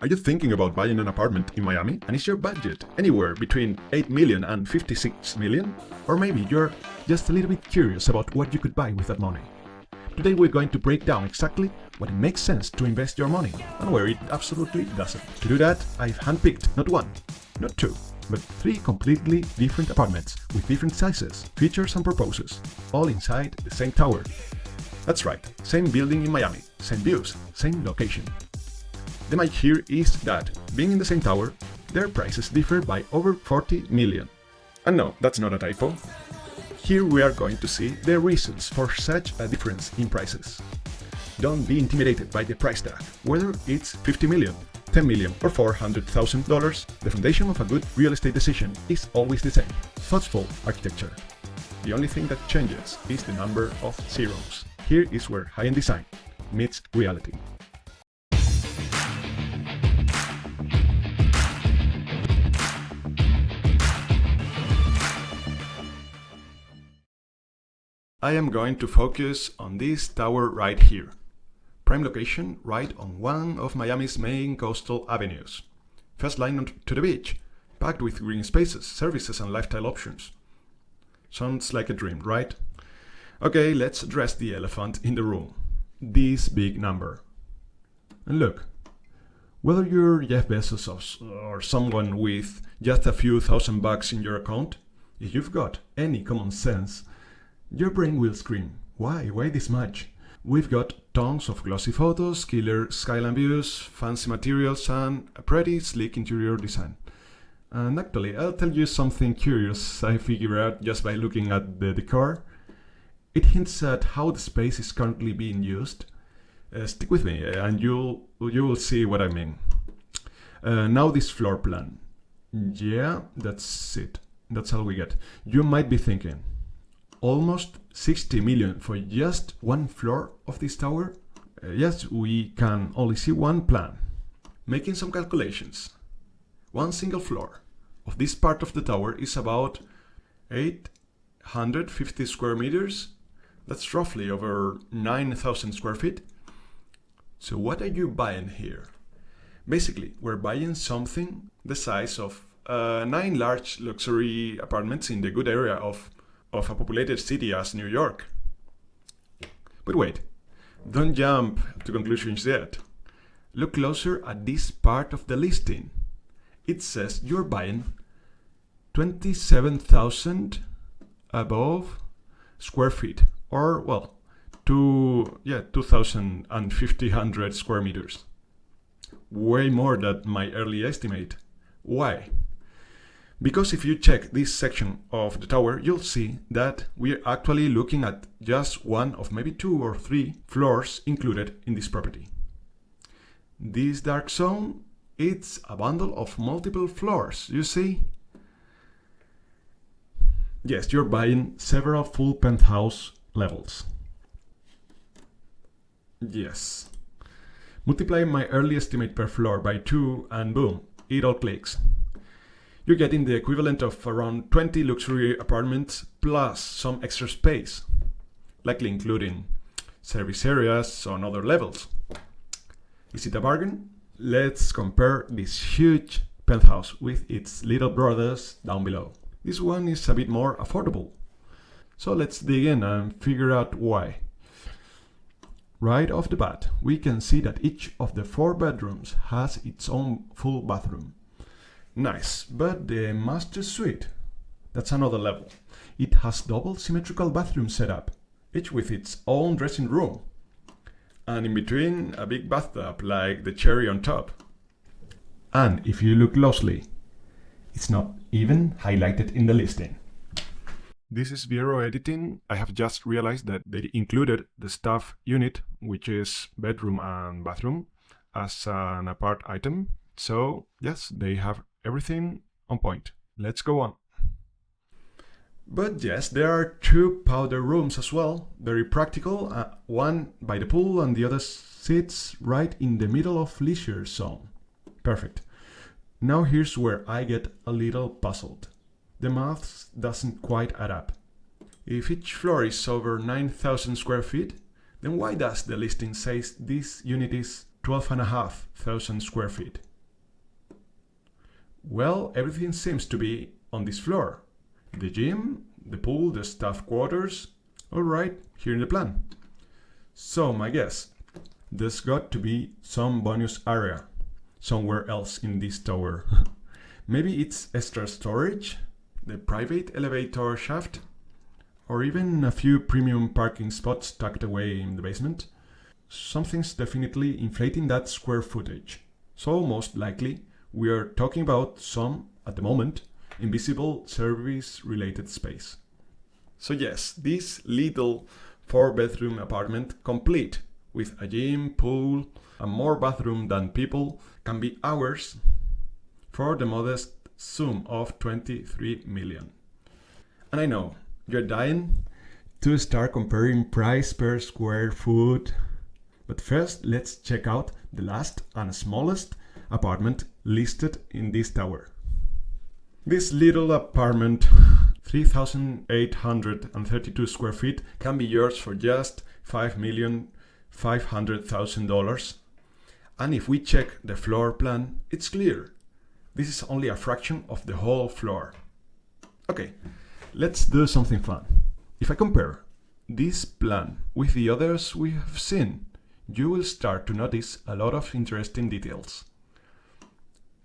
Are you thinking about buying an apartment in Miami? And is your budget anywhere between 8 million and 56 million? Or maybe you're just a little bit curious about what you could buy with that money. Today we're going to break down exactly what it makes sense to invest your money and where it absolutely doesn't. To do that, I've handpicked not one, not two, but three completely different apartments with different sizes, features and purposes, all inside the same tower. That's right, same building in Miami, same views, same location. The magic here is that, being in the same tower, their prices differ by over 40 million. And no, that's not a typo. Here we are going to see the reasons for such a difference in prices. Don't be intimidated by the price tag, whether it's 50 million, 10 million or $400,000, the foundation of a good real estate decision is always the same: thoughtful architecture. The only thing that changes is the number of zeros. Here is where high-end design meets reality. I am going to focus on this tower right here. Prime location right on one of Miami's main coastal avenues. First line to the beach, packed with green spaces, services and lifestyle options. Sounds like a dream, right? Okay, let's address the elephant in the room. This big number. And look, whether you're Jeff Bezos or someone with just a few $1,000 in your account, if you've got any common sense, your brain will scream, why this much? We've got tons of glossy photos, killer skyline views, fancy materials and a pretty sleek interior design. And actually, I'll tell you something curious I figured out just by looking at the decor. It hints at how the space is currently being used. Stick with me and you will see what I mean. Now this floor plan. Yeah, that's it. That's all we get. You might be thinking, almost 60 million for just one floor of this tower? Yes, we can only see one plan. Making some calculations. One single floor of this part of the tower is about 850 square meters. That's roughly over 9,000 square feet. So what are you buying here? Basically, we're buying something the size of 9 large luxury apartments in the good area of a populated city as New York. But wait, don't jump to conclusions yet. Look closer at this part of the listing. It says you're buying 27,000 above square feet, or well, 2,500 square meters. Way more than my early estimate. Why? Because if you check this section of the tower, you'll see that we're actually looking at just one of maybe 2 or 3 floors included in this property. This dark zone, it's a bundle of multiple floors, you see? Yes, you're buying several full penthouse levels. Yes. Multiply my early estimate per floor by 2 and boom, it all clicks. You're getting the equivalent of around 20 luxury apartments plus some extra space, likely including service areas on other levels. Is it a bargain? Let's compare this huge penthouse with its little brothers down below. This one is a bit more affordable. So let's dig in and figure out why. Right off the bat, we can see that each of the 4 bedrooms has its own full bathroom. Nice, but the master suite, that's another level. It has double symmetrical bathroom setup, each with its own dressing room. And in between, a big bathtub like the cherry on top. And if you look closely, it's not even highlighted in the listing. This is Bureau editing. I have just realized that they included the staff unit, which is bedroom and bathroom, as an apart item. So yes, they have everything on point. Let's go on. But yes, there are 2 powder rooms as well, very practical, one by the pool and the other sits right in the middle of leisure zone. Perfect. Now here's where I get a little puzzled. The maths doesn't quite add up. If each floor is over 9,000 square feet, then why does the listing say this unit is 12,500 square feet? Well, everything seems to be on this floor. The gym, the pool, the staff quarters. Alright, here in the plan. So my guess, there's got to be some bonus area somewhere else in this tower. Maybe it's extra storage, the private elevator shaft, or even a few premium parking spots tucked away in the basement. Something's definitely inflating that square footage. So most likely, we are talking about some, at the moment, invisible service-related space. So yes, this little 4-bedroom apartment, complete with a gym, pool, and more bathroom than people, can be ours for the modest sum of 23 million. And I know, you're dying to start comparing price per square foot. But first, let's check out the last and smallest apartment listed in this tower. This little apartment, 3,832 square feet, can be yours for just $5,500,000. And if we check the floor plan, it's clear. This is only a fraction of the whole floor. Okay, let's do something fun. If I compare this plan with the others we have seen, you will start to notice a lot of interesting details.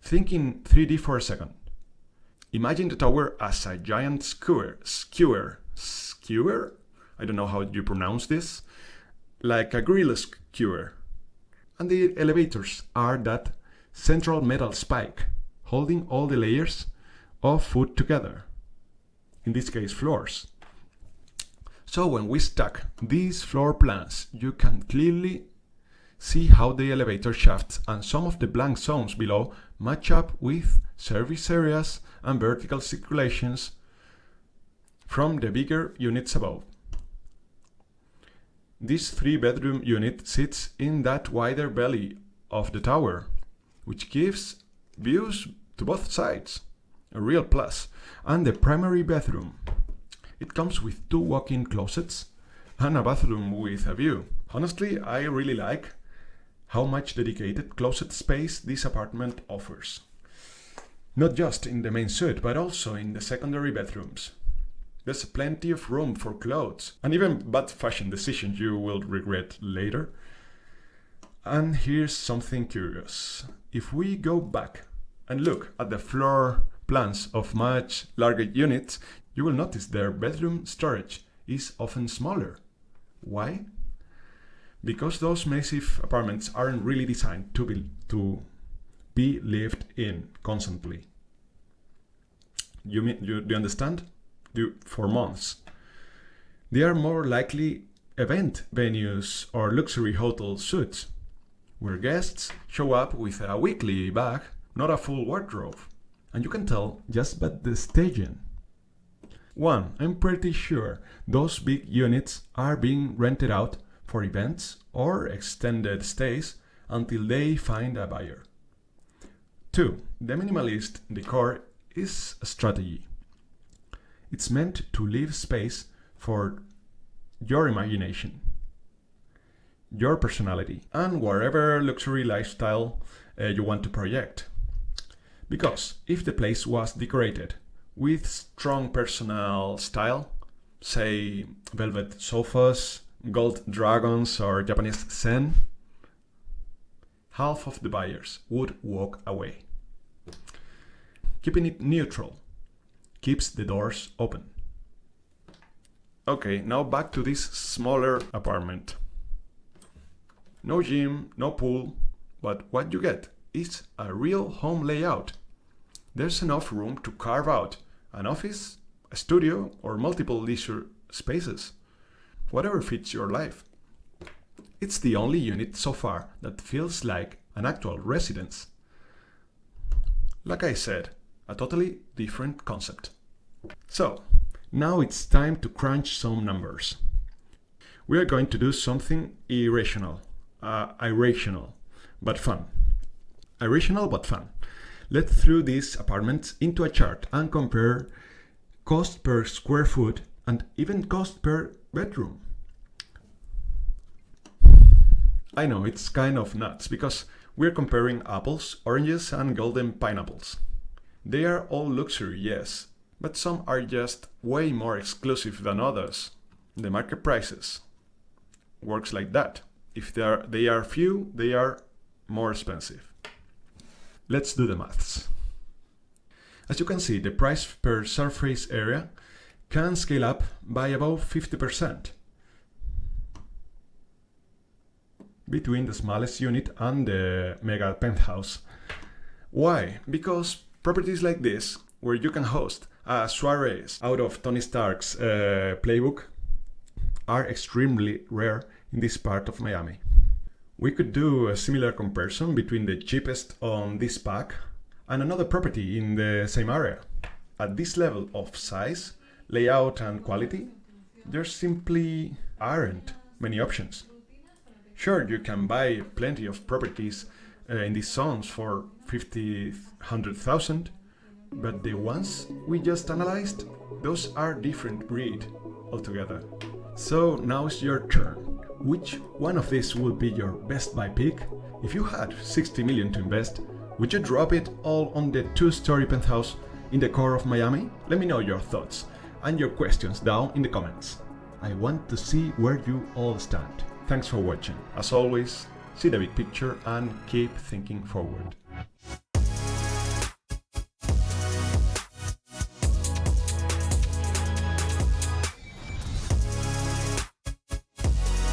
Think in 3D for a second. Imagine the tower as a giant skewer? I don't know how you pronounce this. Like a grill skewer. And the elevators are that central metal spike, holding all the layers of food together. In this case, floors. So when we stack these floor plans, you can clearly see how the elevator shafts and some of the blank zones below match up with service areas and vertical circulations from the bigger units above. This 3-bedroom unit sits in that wider belly of the tower, which gives views to both sides, a real plus. And the primary bedroom. It comes with 2 walk-in closets and a bathroom with a view. Honestly, I really like how much dedicated closet space this apartment offers. Not just in the main suite, but also in the secondary bedrooms. There's plenty of room for clothes, and even bad fashion decisions you will regret later. And here's something curious. If we go back and look at the floor plans of much larger units, you will notice their bedroom storage is often smaller. Why? Because those massive apartments aren't really designed to be lived in constantly. Do you understand? For months. They are more likely event venues or luxury hotel suites, where guests show up with a weekly bag, not a full wardrobe. And you can tell just by the staging. I'm pretty sure those big units are being rented out for events or extended stays until they find a buyer. 2. The minimalist decor is a strategy. It's meant to leave space for your imagination, your personality, and whatever luxury lifestyle you want to project. Because if the place was decorated with strong personal style, say velvet sofas, gold dragons, or Japanese zen, half of the buyers would walk away. Keeping it neutral keeps the doors open. Okay, now back to this smaller apartment. No gym, no pool, but what you get is a real home layout. There's enough room to carve out an office, a studio, or multiple leisure spaces. Whatever fits your life. It's the only unit so far that feels like an actual residence. Like I said, a totally different concept. So, now it's time to crunch some numbers. We are going to do something irrational, but fun. Irrational but fun. Let's throw these apartments into a chart and compare cost per square foot and even cost per bedroom. I know it's kind of nuts because we're comparing apples, oranges, and golden pineapples. They are all luxury, yes, but some are just way more exclusive than others. The market prices works like that. If they are few, they are more expensive. Let's do the maths. As you can see, the price per surface area can scale up by about 50% between the smallest unit and the mega penthouse. Why? Because properties like this, where you can host a soirees out of Tony Stark's playbook, are extremely rare in this part of Miami. We could do a similar comparison between the cheapest on this pack and another property in the same area. At this level of size, layout and quality, there simply aren't many options. Sure, you can buy plenty of properties in these zones for 50, 100,000, but the ones we just analyzed, those are different breed altogether. So now it's your turn. Which one of these would be your best buy pick? If you had 60 million to invest, would you drop it all on the 2-story penthouse in the core of Miami? Let me know your thoughts and your questions down in the comments. I want to see where you all stand. Thanks for watching. As always, see the big picture and keep thinking forward.